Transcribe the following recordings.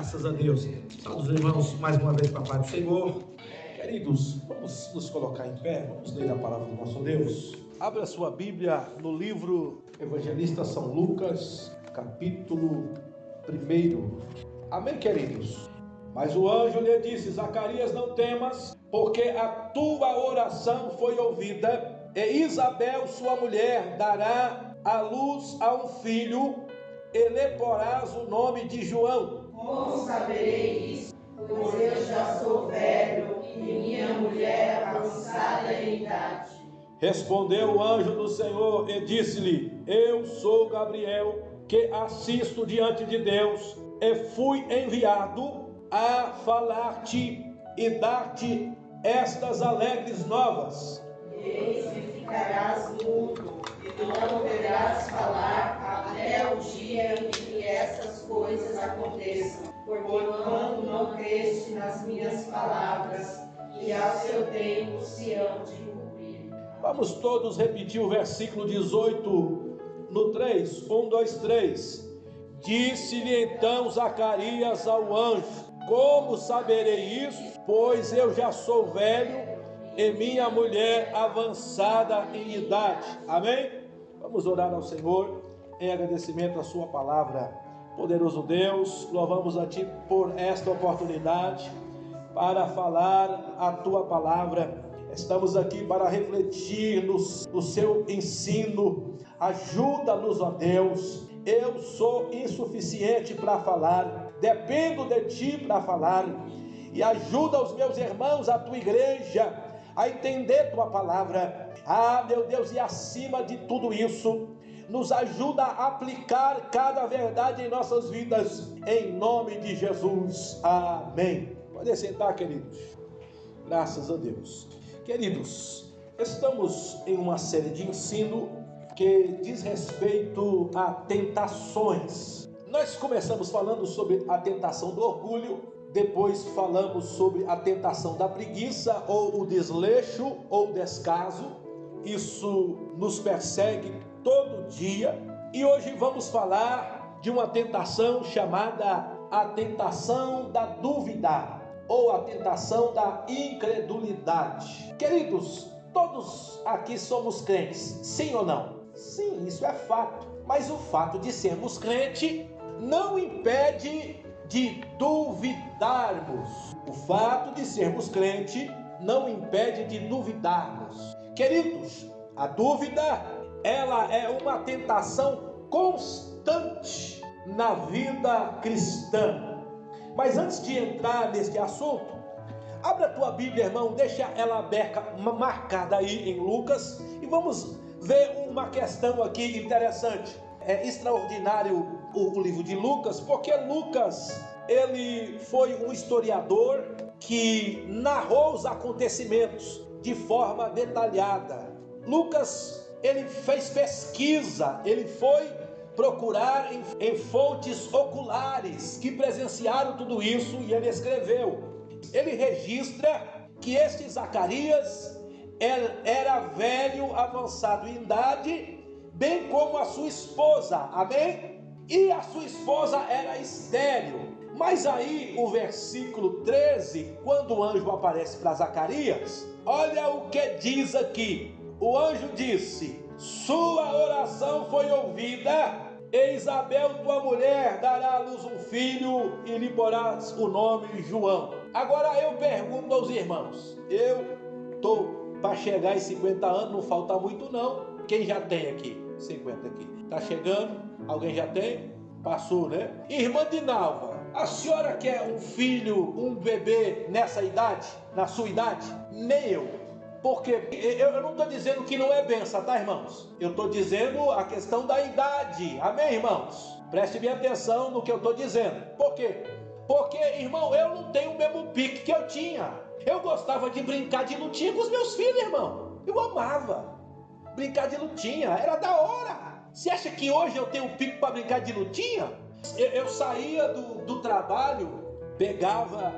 Graças a Deus. Saúde os irmãos mais uma vez para a paz do Senhor. Queridos, vamos nos colocar em pé, vamos ler a palavra do nosso Deus. Abra sua Bíblia no livro Evangelista São Lucas, capítulo 1. Amém, queridos? Mas o anjo lhe disse: Zacarias, não temas, porque a tua oração foi ouvida, e Isabel, sua mulher, dará à luz a um filho, e lhe porás o nome de João. Como saberei isso? Pois eu já sou velho e minha mulher avançada em idade. Respondeu o anjo do Senhor e disse-lhe: Eu sou Gabriel, que assisto diante de Deus, e fui enviado a falar-te e dar-te estas alegres novas. Eis que ficarás mudo e não poderás falar até o dia em que essas coisas aconteçam, porquanto não creste nas minhas palavras, e ao seu tempo se hão de cumprir. Vamos todos repetir o versículo 18 no 3. 1, 2, 3. Disse-lhe então Zacarias ao anjo: Como saberei isso? Pois eu já sou velho e minha mulher avançada em idade. Amém? Vamos orar ao Senhor em agradecimento à sua palavra. Poderoso Deus, louvamos a Ti por esta oportunidade para falar a Tua palavra. Estamos aqui para refletir no Seu ensino. Ajuda-nos, ó Deus. Eu sou insuficiente para falar, dependo de Ti para falar. E ajuda os meus irmãos, a Tua igreja, a entender Tua palavra. Meu Deus, e acima de tudo isso, nos ajuda a aplicar cada verdade em nossas vidas, em nome de Jesus. Amém. Pode sentar, queridos. Graças a Deus. Queridos, estamos em uma série de ensino que diz respeito a tentações. Nós começamos falando sobre a tentação do orgulho, depois falamos sobre a tentação da preguiça, ou o desleixo, ou o descaso. Isso nos persegue todo dia. E hoje vamos falar de uma tentação chamada a tentação da dúvida, ou a tentação da incredulidade. Queridos, todos aqui somos crentes, sim ou não? Sim, isso é fato. Mas o fato de sermos crentes não impede de duvidarmos. O fato de sermos crentes não impede de duvidarmos. Queridos, a dúvida, ela é uma tentação constante na vida cristã. Mas antes de entrar neste assunto, abra a tua Bíblia, irmão, deixa ela aberta, marcada aí em Lucas, e vamos ver uma questão aqui interessante. É extraordinário o livro de Lucas, porque Lucas, ele foi um historiador que narrou os acontecimentos de forma detalhada. Lucas, ele fez pesquisa, ele foi procurar em fontes oculares que presenciaram tudo isso, e ele escreveu. Ele registra que este Zacarias era velho, avançado em idade, bem como a sua esposa, amém? E a sua esposa era estéril. Mas aí o versículo 13, quando o anjo aparece para Zacarias, olha o que diz aqui. O anjo disse: Sua oração foi ouvida, e Isabel, tua mulher, dará à luz um filho, e lhe porás o nome João. Agora eu pergunto aos irmãos, eu estou para chegar em 50 anos, não falta muito não. Quem já tem aqui? 50 aqui. Está chegando? Alguém já tem? Passou, né? Irmã Dinalva, a senhora quer um filho, um bebê nessa idade? Na sua idade? Nem eu. Porque eu não estou dizendo que não é benção, tá, irmãos? Eu estou dizendo a questão da idade. Amém, irmãos? Preste bem atenção no que eu estou dizendo. Por quê? Porque, irmão, eu não tenho o mesmo pique que eu tinha. Eu gostava de brincar de lutinha com os meus filhos, irmão. Eu amava brincar de lutinha, era da hora. Você acha que hoje eu tenho pique para brincar de lutinha? Eu saía do trabalho, pegava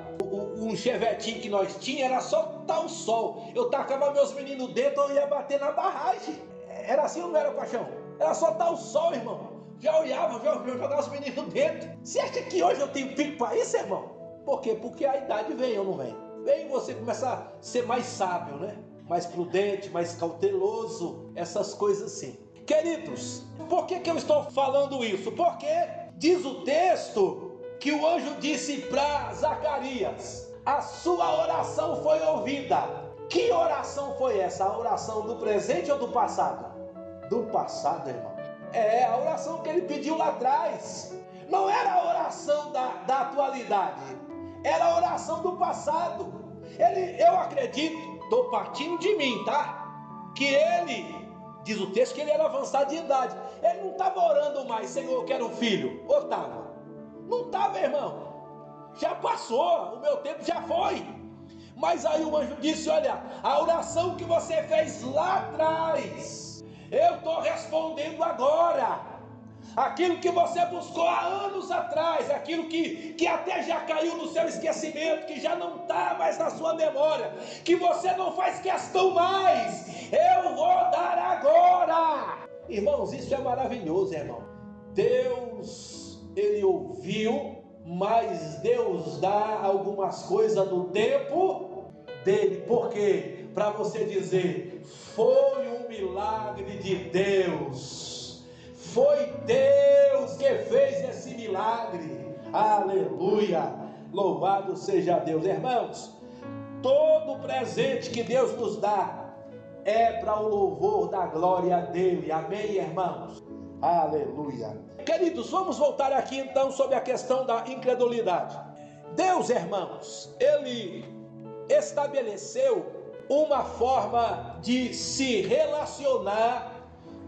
um chevetinho que nós tínhamos, era só tal sol. Eu tacava meus meninos dentro, eu ia bater na barragem. Era assim ou não era, paixão? Era só tal sol, irmão. já olhava, já jogava os meninos dentro. Você acha que hoje eu tenho pico para isso, irmão? Por quê? Porque a idade vem ou não vem? Vem você começar a ser mais sábio, né? Mais prudente, mais cauteloso, essas coisas assim. Queridos, por que eu estou falando isso? Porque diz o texto que o anjo disse para Zacarias: a sua oração foi ouvida. Que oração foi essa? A oração do presente ou do passado? Do passado, irmão. É a oração que ele pediu lá atrás. Não era a oração da atualidade, era a oração do passado. Eu acredito, estou partindo de mim, tá? Que ele, diz o texto, que ele era avançado de idade. Ele não estava orando mais: Senhor, eu quero um filho. Ou estava? Não estava, irmão. Já passou, o meu tempo já foi. Mas aí o anjo disse: olha, a oração que você fez lá atrás, eu estou respondendo agora. Aquilo que você buscou há anos atrás, aquilo que até já caiu no seu esquecimento, que já não está mais na sua memória, que você não faz questão mais, eu vou dar agora. Irmãos, isso é maravilhoso, irmão. Deus, ele ouviu, mas Deus dá algumas coisas no tempo dele. Por quê? Para você dizer: foi um milagre de Deus. Foi Deus que fez esse milagre. Aleluia! Louvado seja Deus. Irmãos, todo presente que Deus nos dá é para o louvor da glória dele. Amém, irmãos? Aleluia! Queridos, vamos voltar aqui então sobre a questão da incredulidade. Deus, irmãos, ele estabeleceu uma forma de se relacionar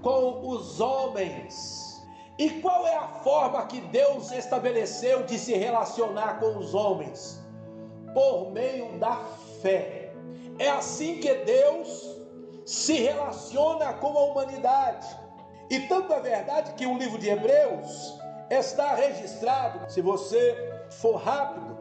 com os homens. E qual é a forma que Deus estabeleceu de se relacionar com os homens? Por meio da fé. É assim que Deus se relaciona com a humanidade. E tanto é verdade que o livro de Hebreus está registrado. Se você for rápido,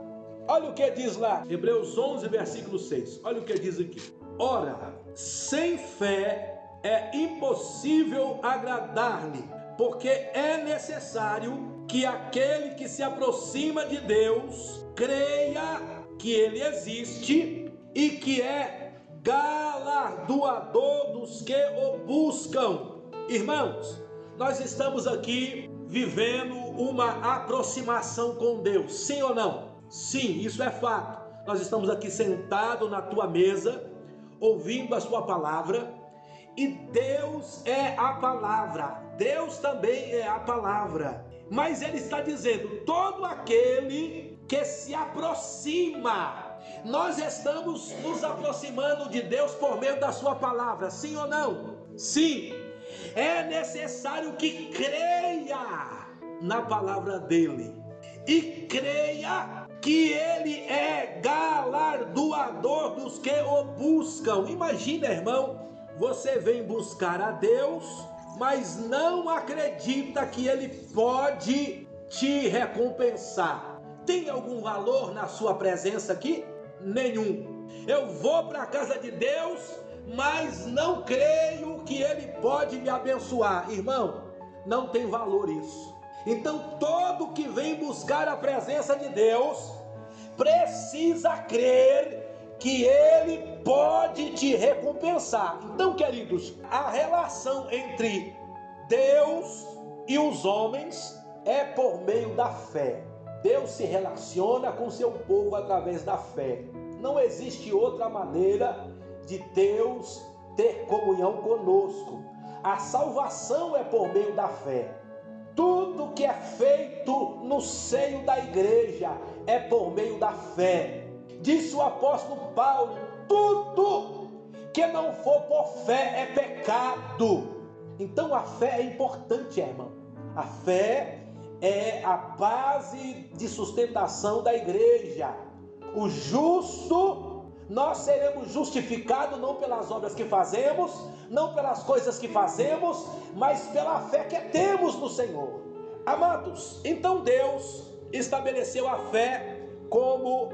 olha o que diz lá, Hebreus 11, versículo 6. Olha o que diz aqui: ora, sem fé é impossível agradar-lhe, porque é necessário que aquele que se aproxima de Deus creia que ele existe e que é galardoador dos que o buscam. Irmãos, nós estamos aqui vivendo uma aproximação com Deus, sim ou não? Sim, isso é fato. Nós estamos aqui sentados na tua mesa, ouvindo a sua palavra. E Deus é a palavra, Deus também é a palavra. Mas ele está dizendo: todo aquele que se aproxima. Nós estamos nos aproximando de Deus por meio da sua palavra, sim ou não? Sim. É necessário que creia na palavra dele e creia que ele é galardoador dos que o buscam. Imagina, irmão, você vem buscar a Deus, mas não acredita que ele pode te recompensar. Tem algum valor na sua presença aqui? Nenhum. Eu vou para a casa de Deus, mas não creio que ele pode me abençoar. Irmão, não tem valor isso. Então todo que vem buscar a presença de Deus precisa crer que ele pode te recompensar. Então, queridos, a relação entre Deus e os homens é por meio da fé. Deus se relaciona com seu povo através da fé. Não existe outra maneira de Deus ter comunhão conosco. A salvação é por meio da fé. Tudo que é feito no seio da igreja é por meio da fé. Disse o apóstolo Paulo: tudo que não for por fé é pecado. Então a fé é importante, irmão. A fé é a base de sustentação da igreja. O justo, nós seremos justificados não pelas obras que fazemos, não pelas coisas que fazemos, mas pela fé que temos no Senhor. Amados, então Deus estabeleceu a fé como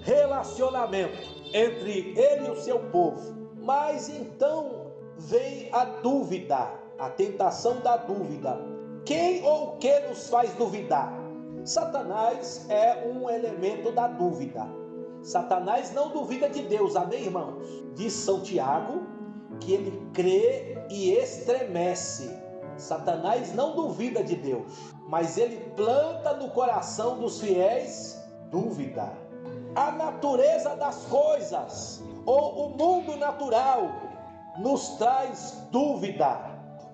relacionamento entre ele e o seu povo. Mas então vem a dúvida, a tentação da dúvida. Quem ou o que nos faz duvidar? Satanás é um elemento da dúvida. Satanás não duvida de Deus, amém, irmãos? Diz São Tiago que ele crê e estremece. Satanás não duvida de Deus, mas ele planta no coração dos fiéis dúvida. A natureza das coisas, ou o mundo natural, nos traz dúvida.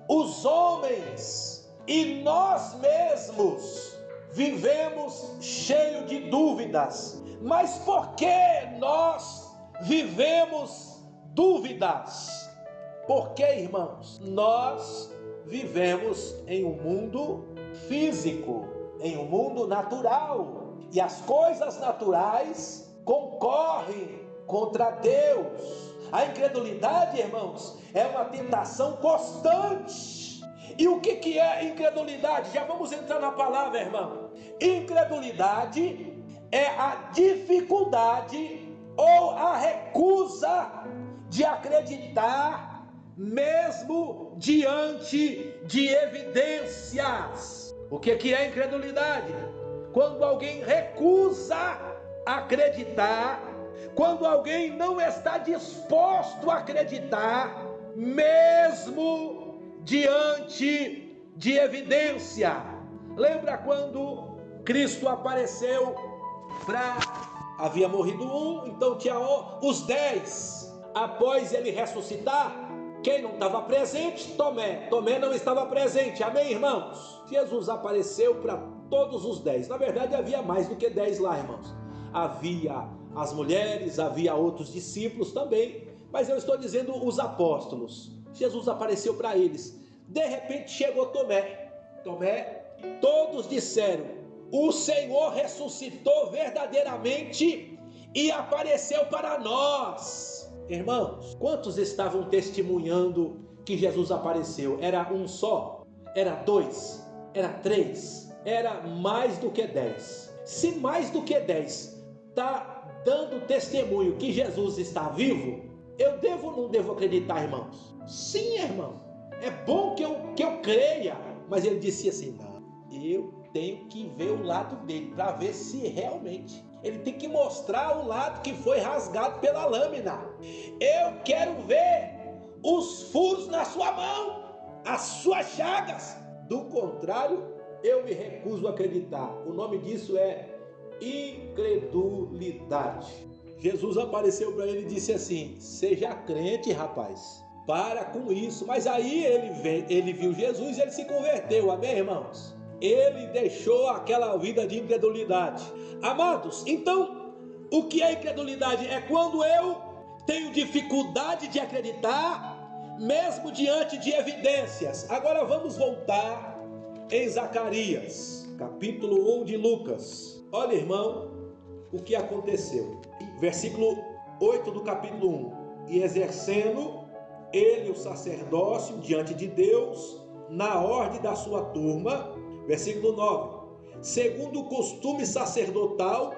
Os homens e nós mesmos vivemos cheio de dúvidas. Mas por que nós vivemos dúvidas? Porque, irmãos, nós vivemos em um mundo físico, em um mundo natural, e as coisas naturais concorrem contra Deus. A incredulidade, irmãos, é uma tentação constante. E o que é incredulidade? Já vamos entrar na palavra, irmão. Incredulidade é a dificuldade ou a recusa de acreditar, mesmo diante de evidências. O que é incredulidade? Quando alguém recusa acreditar, quando alguém não está disposto a acreditar, mesmo diante de evidência. Lembra quando Cristo apareceu havia morrido um, então tinha os 10. Após ele ressuscitar, quem não estava presente? Tomé não estava presente, amém, irmãos? Jesus apareceu para todos os 10. Na verdade havia mais do que 10 lá, irmãos. Havia as mulheres, havia outros discípulos também, mas eu estou dizendo os apóstolos. Jesus apareceu para eles. De repente chegou Tomé, todos disseram: o Senhor ressuscitou verdadeiramente e apareceu para nós. Irmãos, quantos estavam testemunhando que Jesus apareceu? Era um só? Era 2? Era 3? Era mais do que 10? Se mais do que 10 está dando testemunho que Jesus está vivo, eu devo ou não devo acreditar, irmãos? Sim, irmão. É bom que eu creia. Mas ele disse assim: não, eu tenho que ver o lado dele para ver se realmente. Ele tem que mostrar o lado que foi rasgado pela lâmina. Eu quero ver os furos na sua mão, as suas chagas. Do contrário, eu me recuso a acreditar. O nome disso é incredulidade. Jesus apareceu para ele e disse assim: seja crente, rapaz. Para com isso. Mas aí ele viu Jesus e ele se converteu, amém, irmãos? Ele deixou aquela vida de incredulidade. Amados, então, o que é incredulidade? É quando eu tenho dificuldade de acreditar, mesmo diante de evidências. Agora vamos voltar em Zacarias, capítulo 1 de Lucas. Olha, irmão, o que aconteceu. Versículo 8 do capítulo 1. E exercendo ele o sacerdócio diante de Deus, na ordem da sua turma. Versículo 9. Segundo o costume sacerdotal,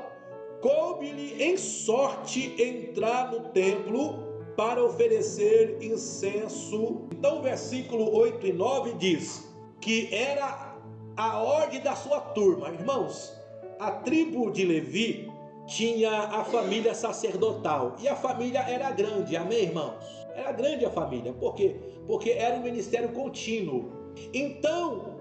coube-lhe em sorte entrar no templo para oferecer incenso. Então, versículo 8 e 9 diz que era a ordem da sua turma. Irmãos, a tribo de Levi tinha a família sacerdotal, e a família era grande, amém, irmãos? Era grande a família, por quê? Porque era um ministério contínuo. Então,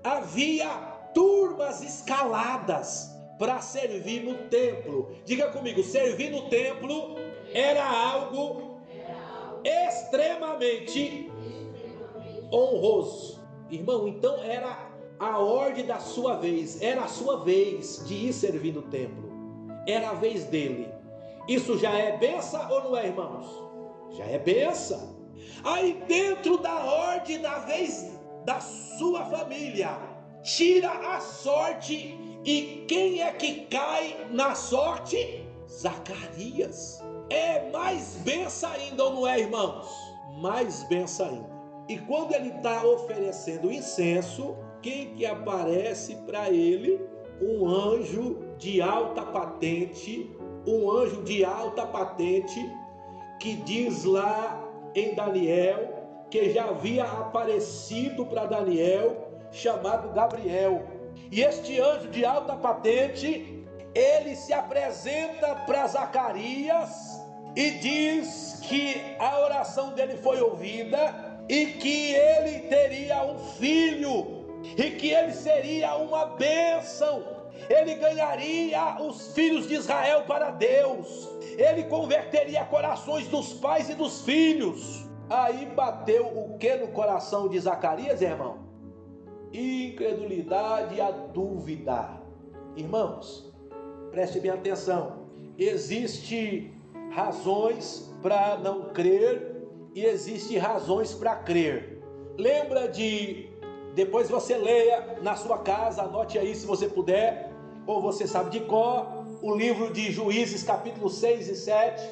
havia turmas escaladas para servir no templo. Diga comigo, servir no templo era algo extremamente honroso. Irmão, então era a ordem da sua vez, era a sua vez de ir servir no templo. Era a vez dele. Isso já é bênção ou não é, irmãos? Já é bênção. Aí dentro da ordem da vez da sua família, tira a sorte. E quem é que cai na sorte? Zacarias. É mais bênção ainda ou não é, irmãos? Mais bênção ainda. E quando ele está oferecendo incenso, quem que aparece para ele? Um anjo de alta patente, que diz lá em Daniel, que já havia aparecido para Daniel, chamado Gabriel. E este anjo de alta patente, ele se apresenta para Zacarias e diz que a oração dele foi ouvida e que ele teria um filho e que ele seria uma bênção. Ele ganharia os filhos de Israel para Deus. Ele converteria corações dos pais e dos filhos. Aí bateu o que no coração de Zacarias, irmão? Incredulidade e a dúvida. Irmãos, preste bem atenção. Existem razões para não crer e existem razões para crer. Lembra de... Depois você leia na sua casa, anote aí se você puder, ou você sabe de cor, o livro de Juízes, capítulo 6 e 7,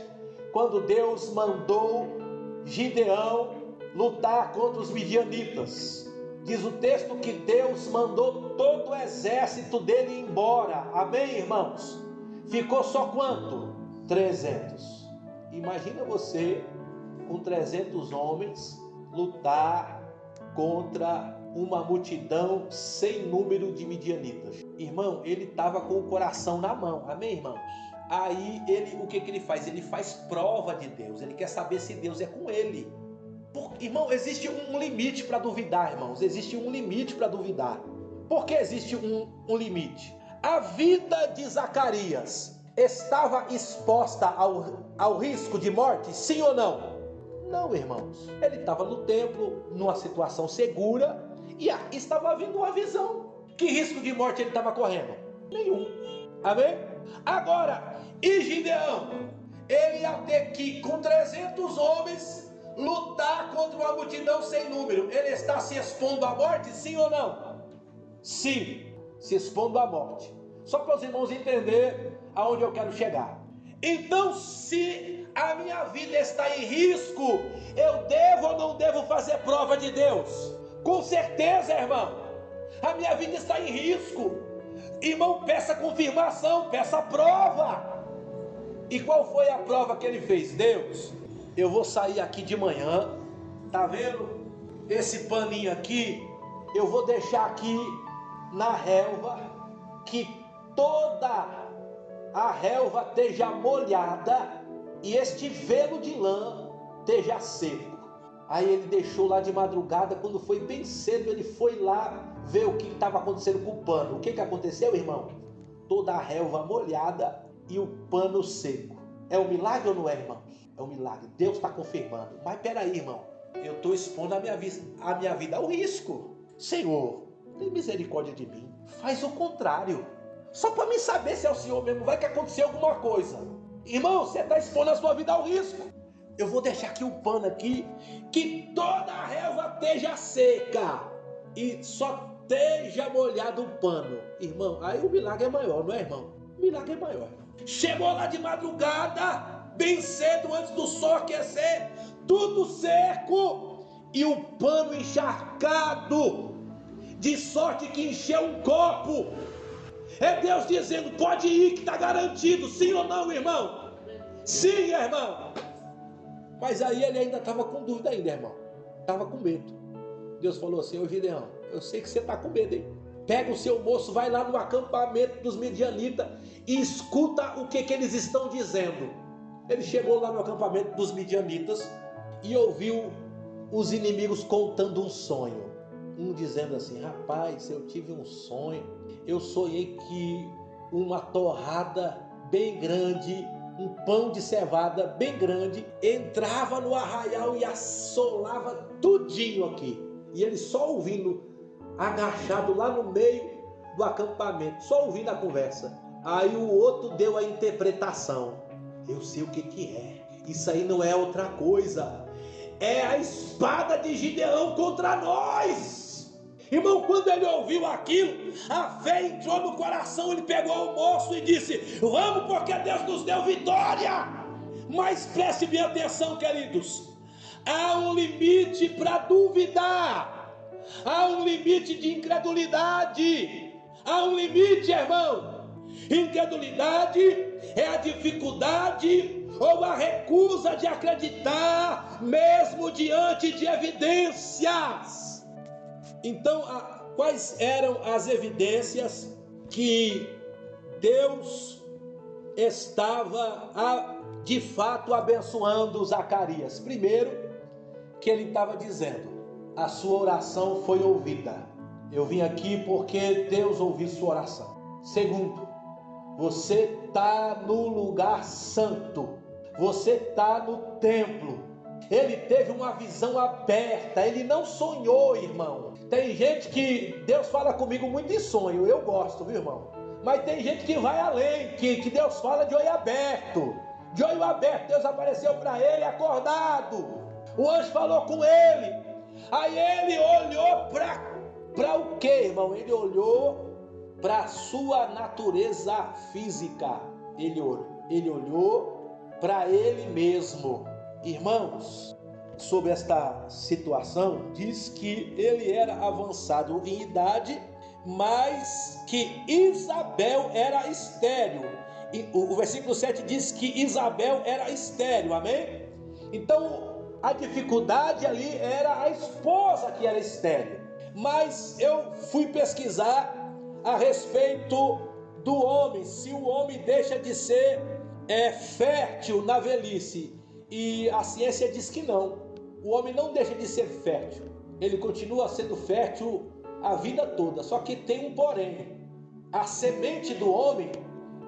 quando Deus mandou Gideão lutar contra os midianitas. Diz o texto que Deus mandou todo o exército dele embora. Amém, irmãos? Ficou só quanto? 300. Imagina você com 300 homens lutar contra uma multidão sem número de midianitas. Irmão, ele estava com o coração na mão. Amém, irmãos? Aí o que ele faz? Ele faz prova de Deus. Ele quer saber se Deus é com ele. Irmão, existe um limite para duvidar, irmãos. Existe um limite para duvidar. Por que existe um limite? A vida de Zacarias estava exposta ao risco de morte? Sim ou não? Não, irmãos. Ele estava no templo, numa situação segura, e estava vindo uma visão. Que risco de morte ele estava correndo? Nenhum. Amém? Agora, e Gideão? Ele ia ter que, com 300 homens, lutar contra uma multidão sem número. Ele está se expondo à morte, sim ou não? Sim, se expondo à morte. Só para os irmãos entenderem aonde eu quero chegar. Então, se a minha vida está em risco, eu devo ou não devo fazer prova de Deus? Com certeza, irmão. A minha vida está em risco. Irmão, peça confirmação, peça prova. E qual foi a prova que ele fez? Deus, eu vou sair aqui de manhã, tá vendo? Esse paninho aqui, eu vou deixar aqui na relva, que toda a relva esteja molhada e este velo de lã esteja seco. Aí ele deixou lá de madrugada, quando foi bem cedo, ele foi lá ver o que estava acontecendo com o pano. O que aconteceu, irmão? Toda a relva molhada e o pano seco. É um milagre ou não é, irmão? É um milagre. Deus está confirmando. Mas peraí, irmão, eu estou expondo a minha vida ao risco. Senhor, tem misericórdia de mim. Faz o contrário. Só para mim saber se é o Senhor mesmo. Vai que acontecer alguma coisa. Irmão, você está expondo a sua vida ao risco. Eu vou deixar aqui o pano aqui, que toda a relva esteja seca e só esteja molhado o pano. Irmão, aí o milagre é maior, não é, irmão? O milagre é maior. Chegou lá de madrugada, bem cedo, antes do sol aquecer, tudo seco e o pano encharcado, de sorte que encheu um copo. É Deus dizendo, pode ir que está garantido, sim ou não, irmão? Sim, irmão. Mas aí ele ainda estava com dúvida ainda, irmão. Estava com medo. Deus falou assim, ô Gideão, eu sei que você está com medo, hein? Pega o seu moço, vai lá no acampamento dos midianitas e escuta o que eles estão dizendo. Ele chegou lá no acampamento dos midianitas e ouviu os inimigos contando um sonho. Um dizendo assim, rapaz, eu tive um sonho. Eu sonhei que uma torrada bem grande, um pão de cevada bem grande, entrava no arraial e assolava tudinho aqui. E ele só ouvindo, agachado lá no meio do acampamento, só ouvindo a conversa. Aí o outro deu a interpretação. Eu sei o que é. Isso aí não é outra coisa. É a espada de Gideão contra nós. Irmão, quando ele ouviu aquilo, a fé entrou no coração, ele pegou o moço e disse, vamos porque Deus nos deu vitória. Mas preste bem atenção, queridos, há um limite para duvidar, há um limite de incredulidade, há um limite, irmão. Incredulidade é a dificuldade ou a recusa de acreditar, mesmo diante de evidências. Então, quais eram as evidências que Deus estava de fato abençoando Zacarias? Primeiro, que ele estava dizendo: a sua oração foi ouvida. Eu vim aqui porque Deus ouviu sua oração. Segundo, você está no lugar santo. Você está no templo. Ele teve uma visão aberta. Ele não sonhou, irmão. Tem gente que Deus fala comigo muito em sonho. Eu gosto, viu, irmão? Mas tem gente que vai além, que Deus fala de olho aberto. De olho aberto, Deus apareceu para ele acordado. O anjo falou com ele. Aí ele olhou para o quê, irmão? Ele olhou para a sua natureza física. Ele olhou para ele mesmo. Irmãos, sobre esta situação, diz que ele era avançado em idade, mas que Isabel era estéril. E o versículo 7 diz que Isabel era estéril, amém? Então, a dificuldade ali era a esposa que era estéril. Mas eu fui pesquisar a respeito do homem, se o homem deixa de ser fértil na velhice. E a ciência diz que não. O homem não deixa de ser fértil. Ele continua sendo fértil a vida toda. Só que tem um porém. A semente do homem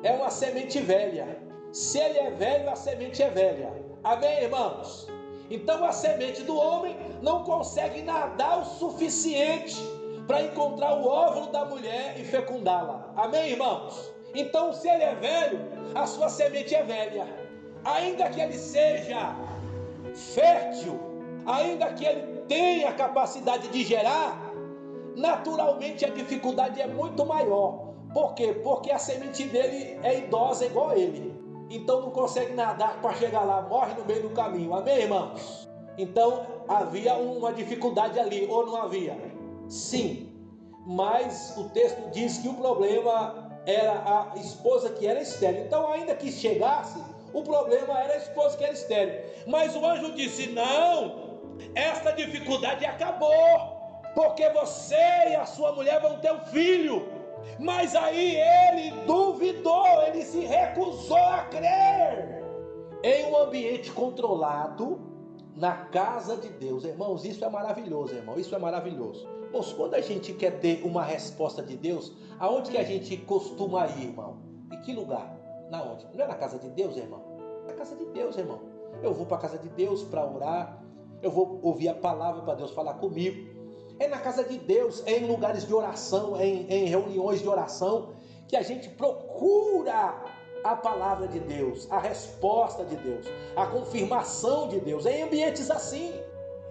é uma semente velha. Se ele é velho, a semente é velha. Amém, irmãos? Então a semente do homem não consegue nadar o suficiente para encontrar o óvulo da mulher e fecundá-la. Amém, irmãos? Então, se ele é velho, a sua semente é velha. Ainda que ele seja fértil, ainda que ele tenha a capacidade de gerar, naturalmente a dificuldade é muito maior. Por quê? Porque a semente dele é idosa igual a ele. Então não consegue nadar para chegar lá, morre no meio do caminho. Amém, irmãos? Então havia uma dificuldade ali, ou não havia? Sim, mas o texto diz que o problema era a esposa que era estéril. Então, ainda que chegasse, o problema era a esposa que era estéril. Mas o anjo disse: não, esta dificuldade acabou, porque você e a sua mulher vão ter um filho. Mas aí ele duvidou, ele se recusou a crer. Em um ambiente controlado, na casa de Deus. Irmãos, isso é maravilhoso, irmão, isso é maravilhoso. Irmãos, quando a gente quer ter uma resposta de Deus, aonde que a gente costuma ir, irmão? Em que lugar? Na onde? Não é na casa de Deus, irmão? É na casa de Deus, irmão. Eu vou para a casa de Deus para orar, eu vou ouvir a palavra para Deus falar comigo. É na casa de Deus, é em lugares de oração, em reuniões de oração, que a gente procura a palavra de Deus, a resposta de Deus, a confirmação de Deus, em ambientes assim.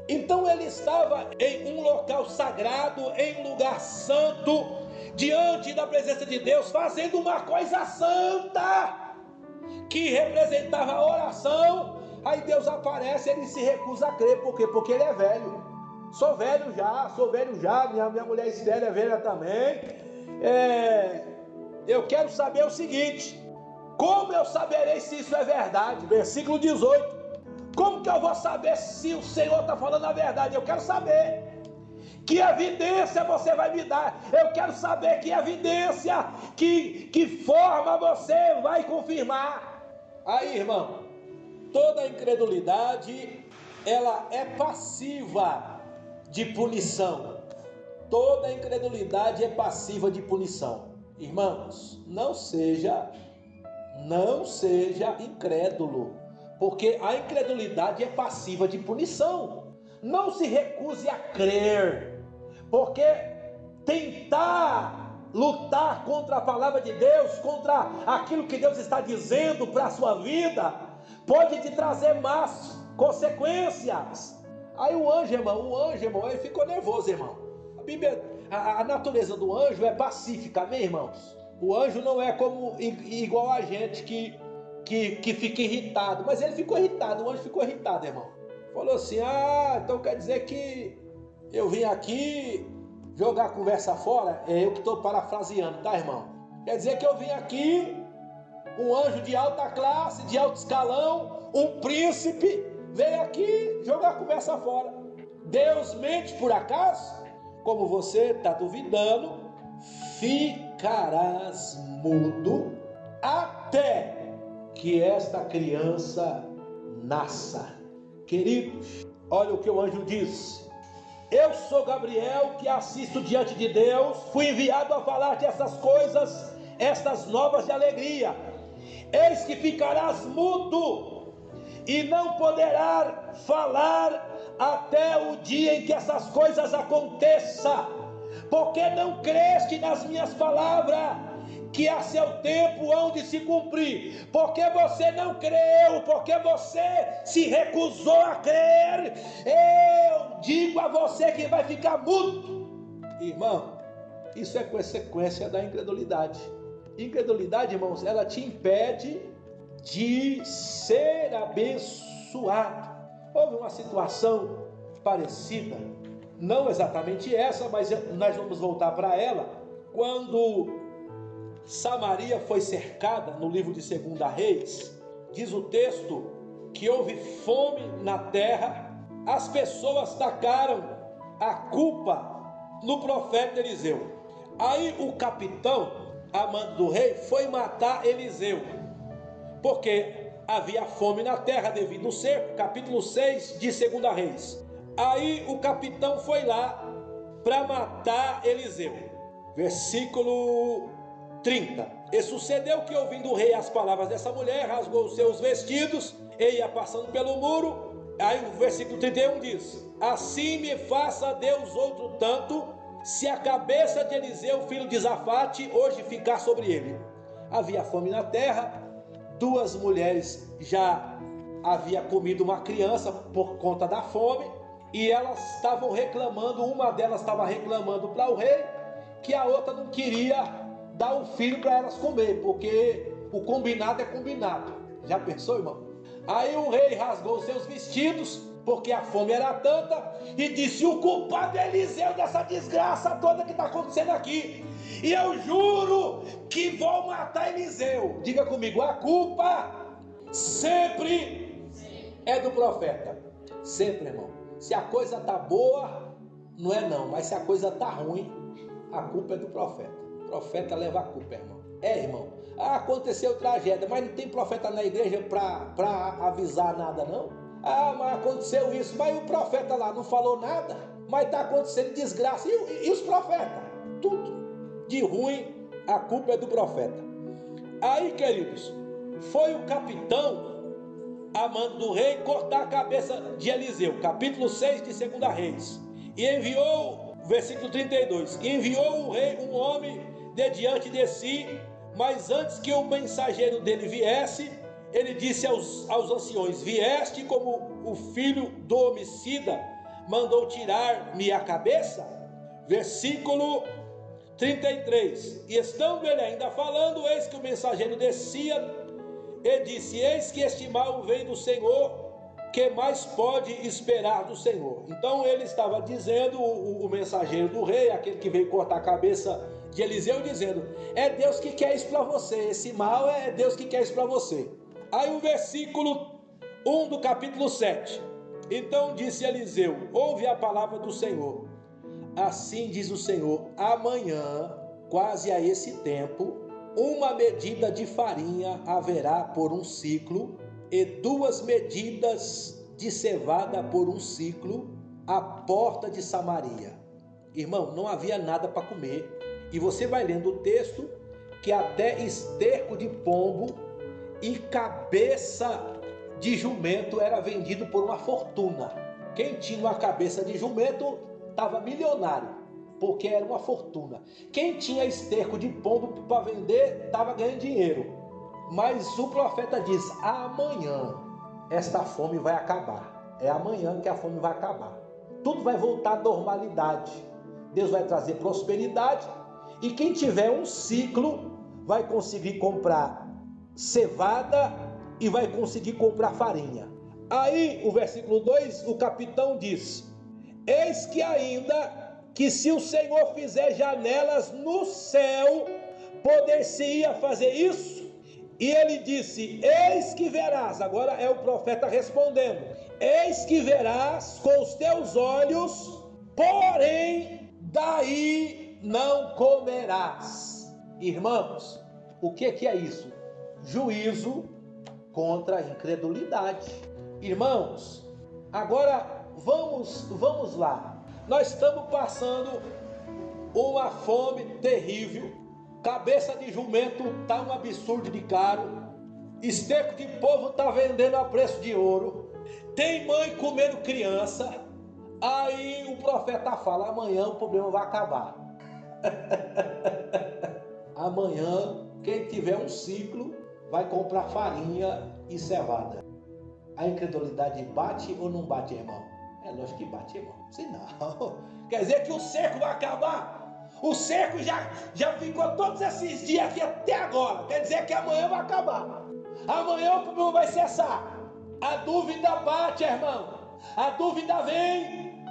Então ele estava em um local sagrado, em um lugar santo, diante da presença de Deus, fazendo uma coisa santa, que representava a oração. Aí Deus aparece, ele se recusa a crer. Por quê? Porque ele é velho. Sou velho já, minha mulher estéril é velha também. Eu quero saber o seguinte: como eu saberei se isso é verdade? Versículo 18. Como que eu vou saber se o Senhor está falando a verdade? Eu quero saber. Que evidência você vai me dar? Eu quero saber que evidência, que forma você vai confirmar. Aí, irmão, toda incredulidade, ela é passiva de punição. Toda incredulidade é passiva de punição. Irmãos, não seja incrédulo, porque a incredulidade é passiva de punição. Não se recuse a crer, porque tentar lutar contra a palavra de Deus, contra aquilo que Deus está dizendo para a sua vida, pode te trazer más consequências. Aí o anjo, irmão, ele ficou nervoso, irmão. A natureza do anjo é pacífica, amém, irmãos? O anjo não é como igual a gente que fica irritado, mas ele ficou irritado, o anjo ficou irritado, irmão. Falou assim: então quer dizer que eu vim aqui jogar a conversa fora? É eu que estou parafraseando, tá, irmão? Quer dizer que eu vim aqui, um anjo de alta classe, de alto escalão, um príncipe, veio aqui jogar a conversa fora. Deus mente por acaso? como você está duvidando, ficarás mudo até que esta criança nasça. Queridos, olha o que o anjo disse. Eu sou Gabriel, que assisto diante de Deus, fui enviado a falar dessas coisas, estas novas de alegria. Eis que ficarás mudo e não poderás falar até o dia em que essas coisas aconteçam, porque não creste nas minhas palavras, que a seu tempo hão de se cumprir. Porque você não creu, porque você se recusou a crer, eu digo a você que vai ficar mudo. Irmão, isso é consequência da incredulidade. Incredulidade, irmãos, ela te impede de ser abençoado. Houve uma situação parecida, não exatamente essa, mas nós vamos voltar para ela, quando Samaria foi cercada, no livro de 2 Reis, diz o texto que houve fome na terra, as pessoas tacaram a culpa no profeta Eliseu. Aí o capitão, a mando do rei, foi matar Eliseu, porque havia fome na terra devido ao cerco, capítulo 6 de 2 Reis. Aí o capitão foi lá para matar Eliseu. Versículo 30. E sucedeu que, ouvindo o rei as palavras dessa mulher, rasgou os seus vestidos e ia passando pelo muro. Aí o versículo 31 diz: assim me faça Deus outro tanto, se a cabeça de Eliseu, filho de Zafate, hoje ficar sobre ele. Havia fome na terra, 2 mulheres já haviam comido uma criança por conta da fome, e elas estavam reclamando, uma delas estava reclamando para o rei, que a outra não queria dar um filho para elas comer, porque o combinado é combinado. Já pensou, irmão? Aí o rei rasgou os seus vestidos, porque a fome era tanta, e disse: o culpado é Eliseu dessa desgraça toda que está acontecendo aqui, e eu juro que vou matar Eliseu. Diga comigo: a culpa sempre é do profeta. Sempre, irmão. Se a coisa está boa, não é não, mas se a coisa está ruim, a culpa é do profeta. O profeta leva a culpa, irmão. Irmão, aconteceu tragédia, mas não tem profeta na igreja para avisar nada, não? Mas aconteceu isso, mas o profeta lá não falou nada, mas está acontecendo desgraça. E os profetas? Tudo de ruim, a culpa é do profeta. Aí, queridos, foi o capitão, a mando do rei, cortar a cabeça de Eliseu, capítulo 6 de 2 Reis. E enviou, versículo 32, enviou o rei um homem de diante de si, mas antes que o mensageiro dele viesse, ele disse aos anciões: vieste como o filho do homicida mandou tirar-me a cabeça? Versículo 33, e estando ele ainda falando, eis que o mensageiro descia e disse: eis que este mal vem do Senhor, que mais pode esperar do Senhor? Então ele estava dizendo, o mensageiro do rei, aquele que veio cortar a cabeça de Eliseu, dizendo: é Deus que quer isso para você, esse mal é Deus que quer isso para você. Aí o versículo 1 do capítulo 7, então disse Eliseu: ouve a palavra do Senhor. Assim diz o Senhor: amanhã, quase a esse tempo, uma medida de farinha haverá por um ciclo, e 2 medidas de cevada por um ciclo, à porta de Samaria. Irmão, não havia nada para comer. E você vai lendo o texto, que até esterco de pombo e cabeça de jumento era vendido por uma fortuna. Quem tinha uma cabeça de jumento estava milionário, porque era uma fortuna. Quem tinha esterco de pombo para vender estava ganhando dinheiro. Mas o profeta diz: amanhã esta fome vai acabar. É amanhã que a fome vai acabar. Tudo vai voltar à normalidade. Deus vai trazer prosperidade. E quem tiver um ciclo vai conseguir comprar cevada e vai conseguir comprar farinha. Aí o versículo 2, o capitão diz: eis que ainda que se o Senhor fizer janelas no céu, poder-se-ia fazer isso? E ele disse: eis que verás. Agora é o profeta respondendo: eis que verás com os teus olhos, porém daí não comerás. Irmãos, o que é isso? Juízo contra a incredulidade. Irmãos, agora vamos lá. Nós estamos passando uma fome terrível. Cabeça de jumento está um absurdo de caro. Esterco de povo está vendendo a preço de ouro. Tem mãe comendo criança. Aí o profeta fala: amanhã o problema vai acabar. Amanhã, quem tiver um ciclo vai comprar farinha e cevada. A incredulidade bate ou não bate, irmão? É lógico que bate, irmão. Se não, quer dizer que o cerco vai acabar. O cerco já ficou todos esses dias aqui até agora. Quer dizer que amanhã vai acabar. Amanhã o problema vai cessar. A dúvida bate, irmão. A dúvida vem.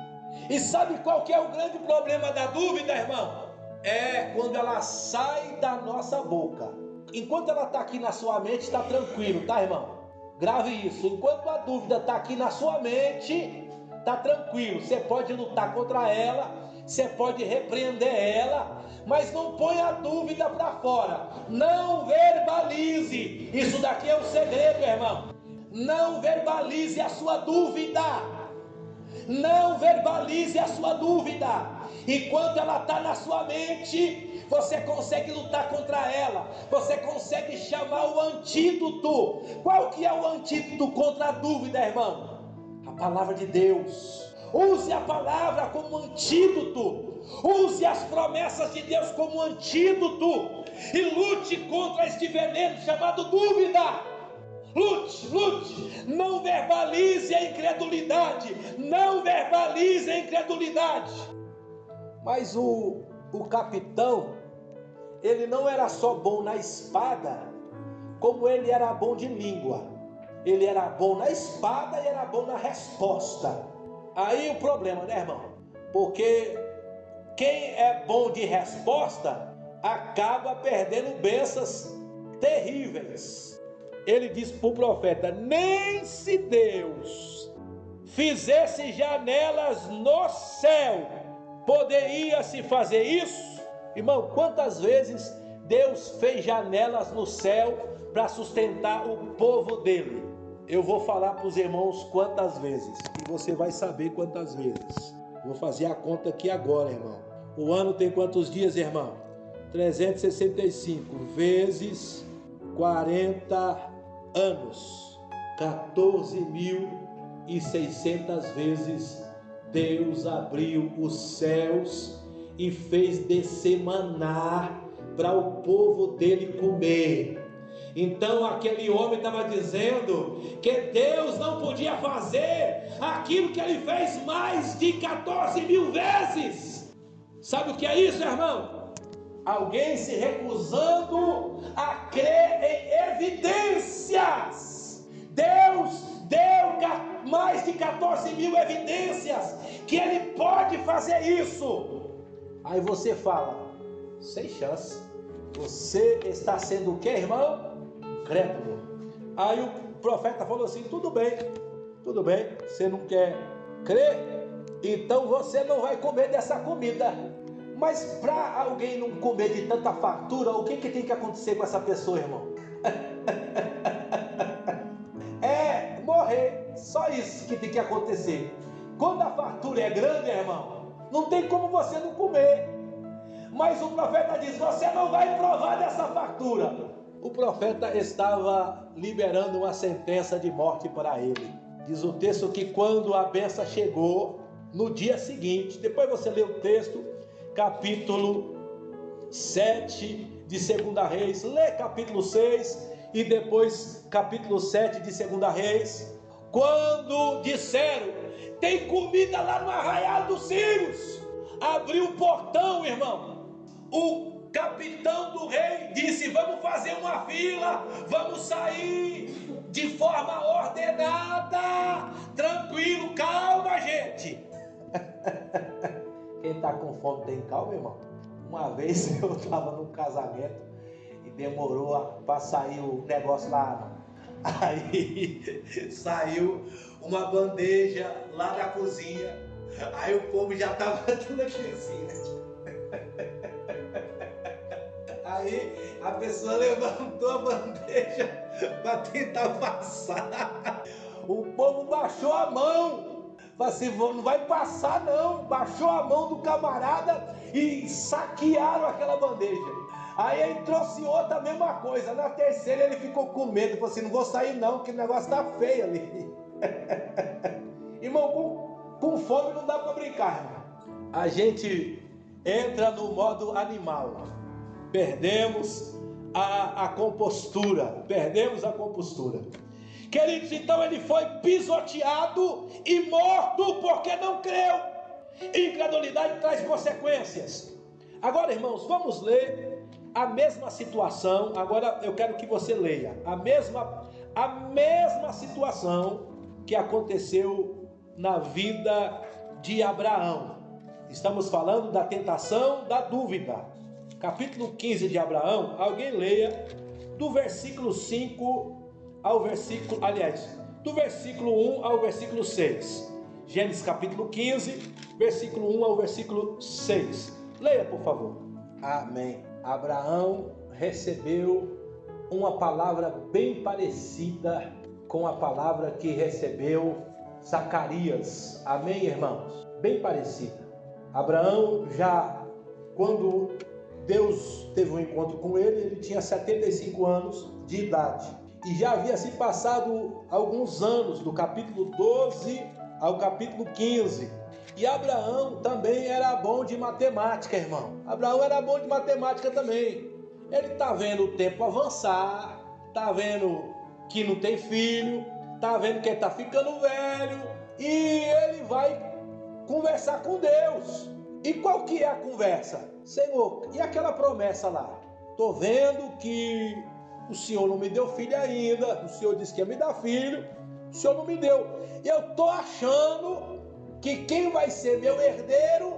E sabe qual que é o grande problema da dúvida, irmão? É quando ela sai da nossa boca. Enquanto ela está aqui na sua mente, está tranquilo, tá, irmão? Grave isso. Enquanto a dúvida está aqui na sua mente, está tranquilo. Você pode lutar contra ela, você pode repreender ela, mas não põe a dúvida para fora. Não verbalize. Isso daqui é um segredo, irmão. Não verbalize a sua dúvida. Não verbalize a sua dúvida. Enquanto ela está na sua mente, você consegue lutar contra ela. Você consegue chamar o antídoto. Qual que é o antídoto contra a dúvida, irmão? A palavra de Deus. Use a palavra como antídoto. Use as promessas de Deus como antídoto. E lute contra este veneno chamado dúvida. Lute. Não verbalize a incredulidade. Não verbalize a incredulidade. Mas o capitão, ele não era só bom na espada, como ele era bom de língua. Ele era bom na espada e era bom na resposta. Aí o problema, né, irmão? Porque quem é bom de resposta acaba perdendo bênçãos terríveis. Ele disse para o profeta: nem se Deus fizesse janelas no céu, poderia se fazer isso? Irmão, quantas vezes Deus fez janelas no céu para sustentar o povo dele? Eu vou falar para os irmãos quantas vezes, e você vai saber quantas vezes. Vou fazer a conta aqui agora, irmão. O ano tem quantos dias, irmão? 365 vezes 40 anos. 14.600 vezes Deus abriu os céus e fez descer maná para o povo dele comer. Então aquele homem estava dizendo que Deus não podia fazer aquilo que ele fez mais de 14.000 vezes. Sabe o que é isso, irmão? Alguém se recusando a crer em evidências. Deus deu mais de 14.000 evidências que ele pode fazer isso. Aí você fala: sem chance. Você está sendo o que, irmão? Crédulo. Aí o profeta falou assim: tudo bem, você não quer crer? Então você não vai comer dessa comida. Mas para alguém não comer de tanta fartura, o que tem que acontecer com essa pessoa, irmão? É morrer. Só isso que tem que acontecer. Quando a fartura é grande, irmão, não tem como você não comer. Mas o profeta diz: você não vai provar dessa fartura. O profeta estava liberando uma sentença de morte para ele. Diz o texto que quando a bênção chegou, no dia seguinte, depois você lê o texto, capítulo 7 de 2 Reis, lê capítulo 6 e depois capítulo 7 de 2 Reis, quando disseram: tem comida lá no arraial dos sírios. Abriu o portão, irmão. O capitão do rei disse: vamos fazer uma fila, vamos sair de forma ordenada, tranquilo, calma, gente. Quem está com fome tem calma, irmão? Uma vez eu estava num casamento e demorou para sair o negócio lá. Aí saiu uma bandeja lá da cozinha. Aí o povo já estava tudo aqui assim, né? Aí a pessoa levantou a bandeja para tentar passar. O povo baixou a mão. Falei assim, não vai passar não. Baixou a mão do camarada e saquearam aquela bandeja. Aí trouxe outra, a mesma coisa. Na terceira ele ficou com medo. Falou assim, não vou sair não, que o negócio tá feio ali. Irmão, com fome não dá para brincar, irmão. A gente entra no modo animal. Perdemos a compostura. Queridos, então ele foi pisoteado e morto porque não creu. Incredulidade traz consequências. Agora, irmãos, vamos ler a mesma situação. Agora eu quero que você leia a mesma situação que aconteceu na vida de Abraão. Estamos falando da tentação da dúvida. Capítulo 15 de Abraão, alguém leia do versículo 5 ao versículo, do versículo 1 ao versículo 6. Gênesis capítulo 15, versículo 1 ao versículo 6. Leia, por favor. Amém. Abraão recebeu uma palavra bem parecida com a palavra que recebeu Zacarias. Amém, irmãos? Bem parecida. Abraão já, quando Deus teve um encontro com ele tinha 75 anos de idade. E já havia se passado alguns anos, do capítulo 12 ao capítulo 15. E Abraão também era bom de matemática, irmão. Abraão era bom de matemática também. Ele está vendo o tempo avançar, está vendo que não tem filho, está vendo que ele está ficando velho, e ele vai conversar com Deus. E qual que é a conversa? Senhor, e aquela promessa lá? Estou vendo que o Senhor não me deu filho ainda, o Senhor disse que ia me dar filho, o Senhor não me deu. Eu estou achando que quem vai ser meu herdeiro,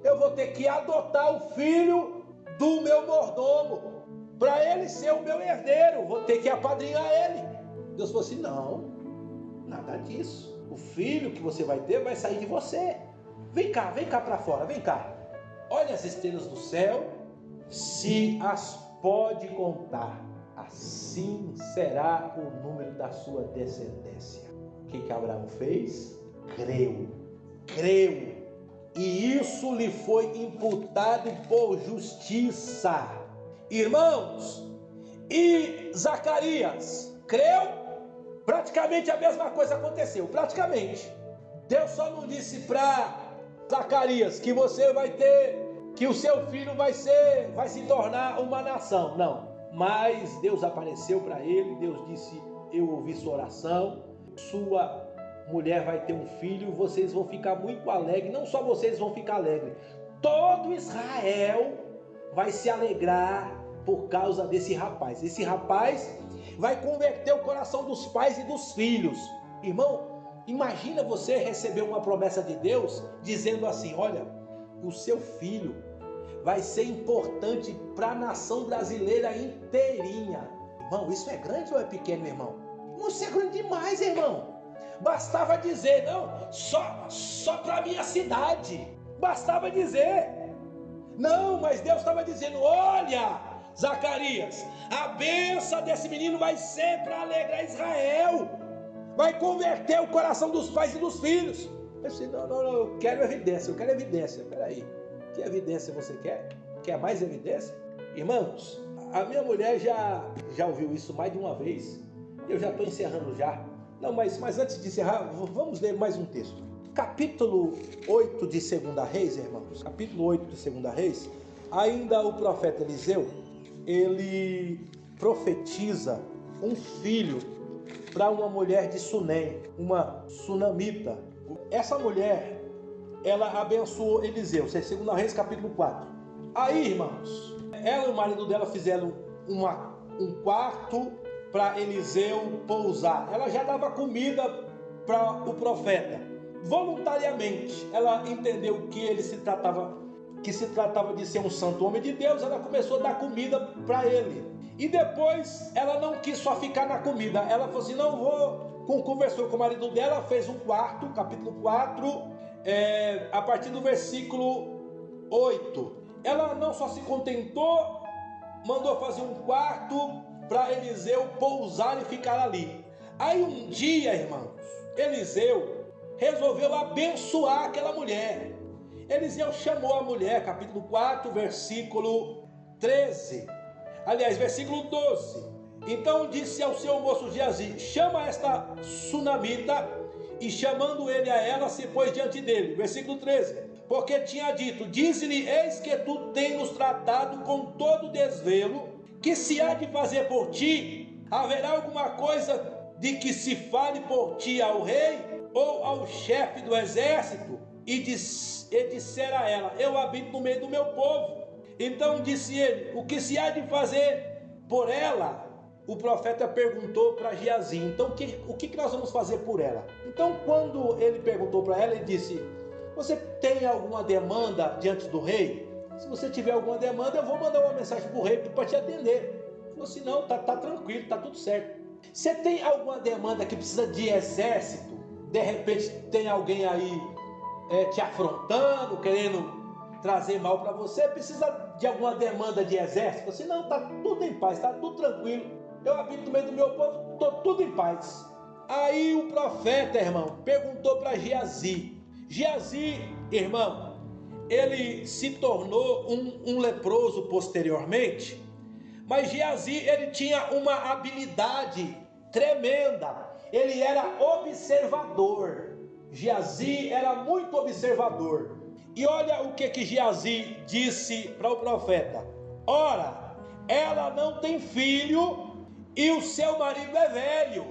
eu vou ter que adotar o filho do meu mordomo, para ele ser o meu herdeiro, vou ter que apadrinhar ele. Deus falou assim, não, nada disso. O filho que você vai ter vai sair de você. Vem cá para fora, vem cá. Olha as estrelas do céu, se as pode contar, assim será o número da sua descendência. O que Abraão fez? Creu. E isso lhe foi imputado por justiça. Irmãos, e Zacarias creu? Praticamente a mesma coisa aconteceu. Praticamente. Deus só não disse para Zacarias que você vai ter, que o seu filho vai se tornar uma nação. Não. Mas Deus apareceu para ele. Deus disse, eu ouvi sua oração. Sua mulher vai ter um filho. Vocês vão ficar muito alegres. Não só vocês vão ficar alegres. Todo Israel vai se alegrar por causa desse rapaz. Esse rapaz vai converter o coração dos pais e dos filhos. Irmão, imagina você receber uma promessa de Deus dizendo assim, olha, o seu filho vai ser importante para a nação brasileira inteirinha. Irmão, isso é grande ou é pequeno, irmão? Isso é grande demais, irmão. Bastava dizer, não, só para a minha cidade. Bastava dizer. Não, mas Deus estava dizendo, olha, Zacarias, a bênção desse menino vai ser para alegrar Israel. Vai converter o coração dos pais e dos filhos. Eu disse, não, eu quero evidência. Peraí, que evidência você quer? Quer mais evidência? Irmãos, a minha mulher já ouviu isso mais de uma vez. Eu já estou encerrando já. Não, mas antes de encerrar, vamos ler mais um texto. Capítulo 8 de 2 Reis, irmãos. Capítulo 8 de 2 Reis. Ainda o profeta Eliseu, ele profetiza um filho para uma mulher de Sunem, uma sunamita. Essa mulher, ela abençoou Eliseu. 2 Reis, capítulo 4. Aí, irmãos, ela e o marido dela fizeram um quarto para Eliseu pousar. Ela já dava comida para o profeta. Voluntariamente, ela entendeu que se tratava de ser um santo homem de Deus. Ela começou a dar comida para ele. E depois ela não quis só ficar na comida. Ela falou assim, não vou. Conversou com o marido dela, fez um quarto, capítulo 4, a partir do versículo 8. Ela não só se contentou, mandou fazer um quarto para Eliseu pousar e ficar ali. Aí um dia, irmãos, Eliseu resolveu abençoar aquela mulher. Eliseu chamou a mulher, capítulo 4, versículo 13. Aliás, versículo 12. Então disse ao seu moço Geazi: chama esta sunamita. E chamando ele a ela, se pôs diante dele. Versículo 13. Porque tinha dito: dize-lhe, eis que tu tens nos tratado com todo desvelo, que se há de fazer por ti, haverá alguma coisa de que se fale por ti ao rei, ou ao chefe do exército? E disser a ela: eu habito no meio do meu povo. Então disse ele: o que se há de fazer por ela? O profeta perguntou para Geazi: então o que nós vamos fazer por ela? Então quando ele perguntou para ela, ele disse: você tem alguma demanda diante do rei? Se você tiver alguma demanda, eu vou mandar uma mensagem para o rei para te atender. Ele falou assim: não, tá tranquilo, tá tudo certo. Você tem alguma demanda que precisa de exército? De repente tem alguém aí te afrontando, querendo trazer mal para você? Precisa de alguma demanda de exército? Assim, não, tá tudo em paz, tá tudo tranquilo. Eu habito no meio do meu povo, estou tudo em paz. Aí o profeta, irmão, perguntou para Geazi. Geazi, irmão, ele se tornou um leproso posteriormente, mas Geazi, ele tinha uma habilidade tremenda. Ele era observador. Geazi era muito observador. E olha o que Geazi disse para o profeta: ora, ela não tem filho e o seu marido é velho.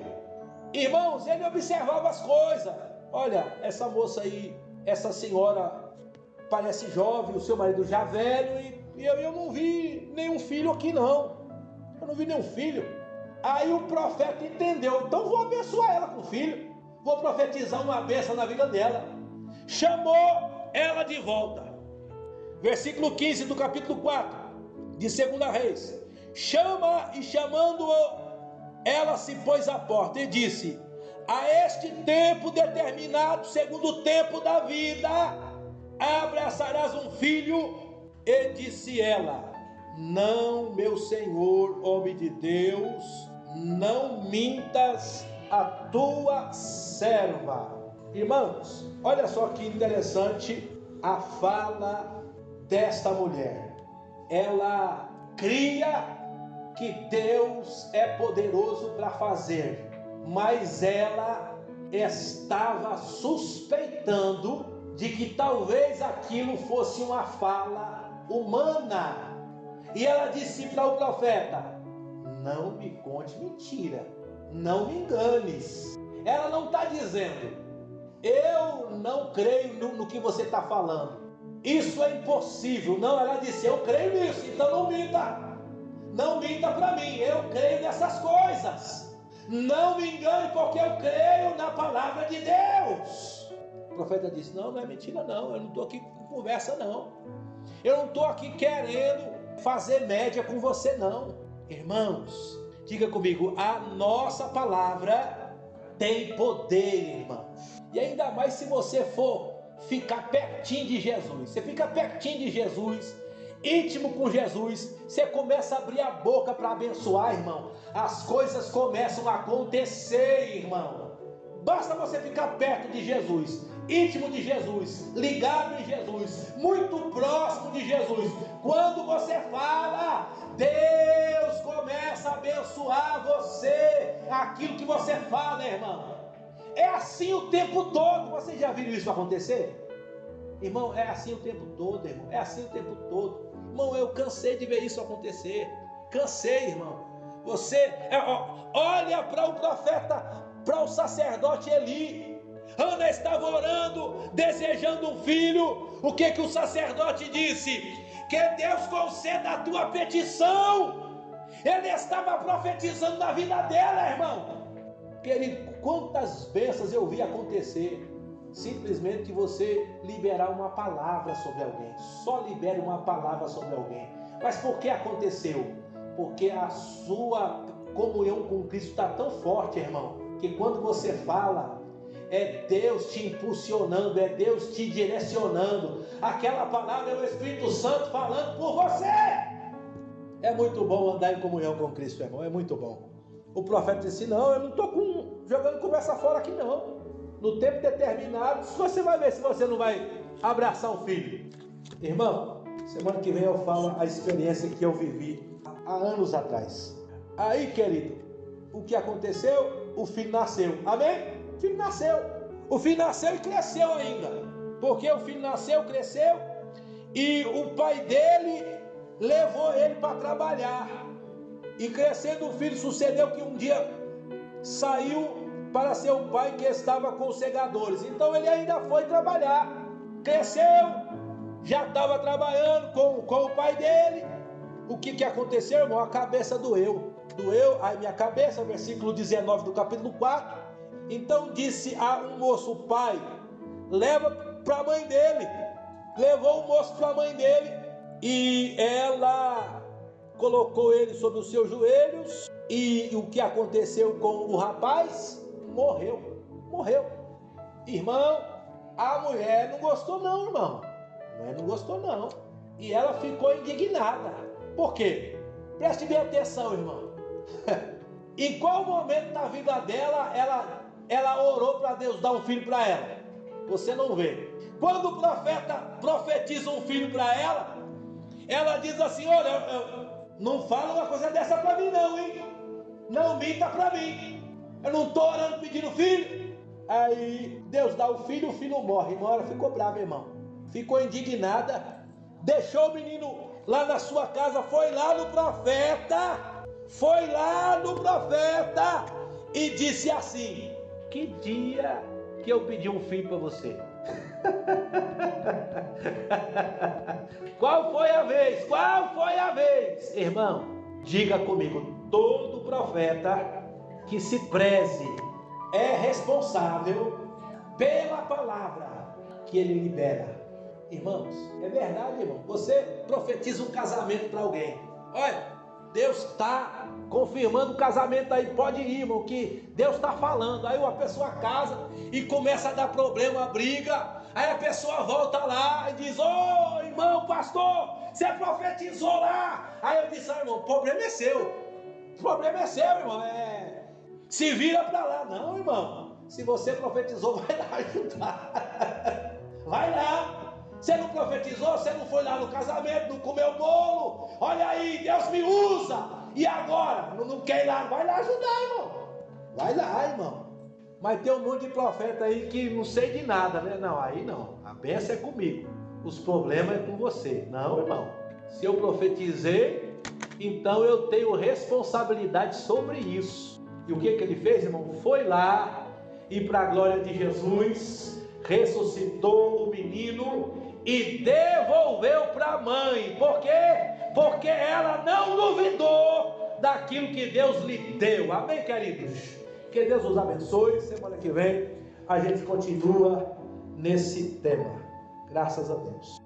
Irmãos, ele observava as coisas. Olha, essa moça aí, essa senhora parece jovem, o seu marido já velho, e eu não vi nenhum filho aqui não. Eu não vi nenhum filho. Aí o profeta entendeu: então vou abençoar ela com filho, vou profetizar uma bênção na vida dela. Chamou ela de volta. Versículo 15 do capítulo 4 de 2 Reis. Chama, e chamando ela se pôs à porta e disse: a este tempo determinado, segundo o tempo da vida, abraçarás um filho. E disse ela: não, meu senhor, homem de Deus, não mintas a tua serva. Irmãos, olha só que interessante a fala desta mulher. Ela cria que Deus é poderoso para fazer, mas ela estava suspeitando de que talvez aquilo fosse uma fala humana. E ela disse para o profeta: não me conte mentira, não me enganes. Ela não está dizendo: eu não creio no que você está falando, isso é impossível. Não, ela disse: eu creio nisso, então não minta. Não minta para mim, eu creio nessas coisas. Não me engane, porque eu creio na palavra de Deus. O profeta disse: não, não é mentira não, eu não estou aqui com conversa não. Eu não estou aqui querendo fazer média com você não. Irmãos, diga comigo: a nossa palavra tem poder, irmãos. E ainda mais se você for ficar pertinho de Jesus. Você fica pertinho de Jesus, íntimo com Jesus, você começa a abrir a boca para abençoar, irmão. As coisas começam a acontecer, irmão. Basta você ficar perto de Jesus, íntimo de Jesus, ligado em Jesus, muito próximo de Jesus. Quando você fala, Deus começa a abençoar você, aquilo que você fala, irmão. É assim o tempo todo. Você já viu isso acontecer? Irmão, é assim o tempo todo, irmão. É assim o tempo todo. Irmão, eu cansei de ver isso acontecer. Cansei, irmão. Você olha para o profeta, para o sacerdote Eli. Ana estava orando, desejando um filho. O que o sacerdote disse? Que Deus conceda a tua petição. Ele estava profetizando na vida dela, irmão. Querido, quantas bênçãos eu vi acontecer simplesmente que você liberar uma palavra sobre alguém. Só libere uma palavra sobre alguém. Mas por que aconteceu? Porque a sua comunhão com Cristo está tão forte, irmão, que quando você fala, é Deus te impulsionando, é Deus te direcionando. Aquela palavra é o Espírito Santo falando por você. É muito bom andar em comunhão com Cristo, irmão, é muito bom. O profeta disse, não, eu não estou jogando conversa fora aqui não. No tempo determinado, você vai ver se você não vai abraçar um filho. Irmão, semana que vem eu falo a experiência que eu vivi há anos atrás. Aí, querido, o que aconteceu? O filho nasceu, amém? O filho nasceu. O filho nasceu e cresceu ainda. Porque o filho nasceu, cresceu, e o pai dele levou ele para trabalhar. E crescendo o filho, sucedeu que um dia saiu para seu pai que estava com os segadores. Então ele ainda foi trabalhar. Cresceu, já estava trabalhando com o pai dele. O que aconteceu, irmão? A cabeça doeu. Doeu a minha cabeça, versículo 19 do capítulo 4. Então disse a um moço, o pai, leva para a mãe dele. Levou o moço para a mãe dele. E ela colocou ele sobre os seus joelhos. E o que aconteceu com o rapaz? Morreu. Irmão, a mulher não gostou não, irmão. A mulher não gostou não. E ela ficou indignada. Por quê? Preste bem atenção, irmão. Em qual momento da vida dela ela orou para Deus dar um filho para ela? Você não vê. Quando o profeta profetiza um filho para ela, ela diz assim, olha, não fala uma coisa dessa para mim não, hein? Não minta para mim. Eu não estou orando pedindo filho. Aí Deus dá o filho morre. Irmão, ela ficou brava, irmão. Ficou indignada. Deixou o menino lá na sua casa. Foi lá no profeta. E disse assim, que dia que eu pedi um filho para você? Qual foi a vez? Irmão, diga comigo, todo profeta que se preze é responsável pela palavra que ele libera. Irmãos, é verdade, irmão. Você profetiza um casamento para alguém. Olha, Deus está confirmando o casamento aí. Pode ir, irmão, que Deus está falando. Aí uma pessoa casa e começa a dar problema, briga. Aí a pessoa volta lá e diz, ô irmão, pastor, você profetizou lá. Aí eu disse, irmão, o problema é seu. O problema é seu, irmão. Se vira para lá. Não, irmão. Se você profetizou, vai lá ajudar. Vai lá. Você não profetizou, você não foi lá no casamento, não comeu bolo. Olha aí, Deus me usa. E agora? Não quer ir lá? Vai lá ajudar, irmão. Vai lá, irmão. Mas tem um monte de profeta aí que não sei de nada, né? Não, aí não. A bênção é comigo. Os problemas é com você. Não, irmão. Se eu profetizei, então eu tenho responsabilidade sobre isso. E o que ele fez, irmão? Foi lá e para a glória de Jesus, ressuscitou o menino e devolveu para a mãe. Por quê? Porque ela não duvidou daquilo que Deus lhe deu. Amém, queridos? Que Deus os abençoe. Semana que vem a gente continua nesse tema. Graças a Deus.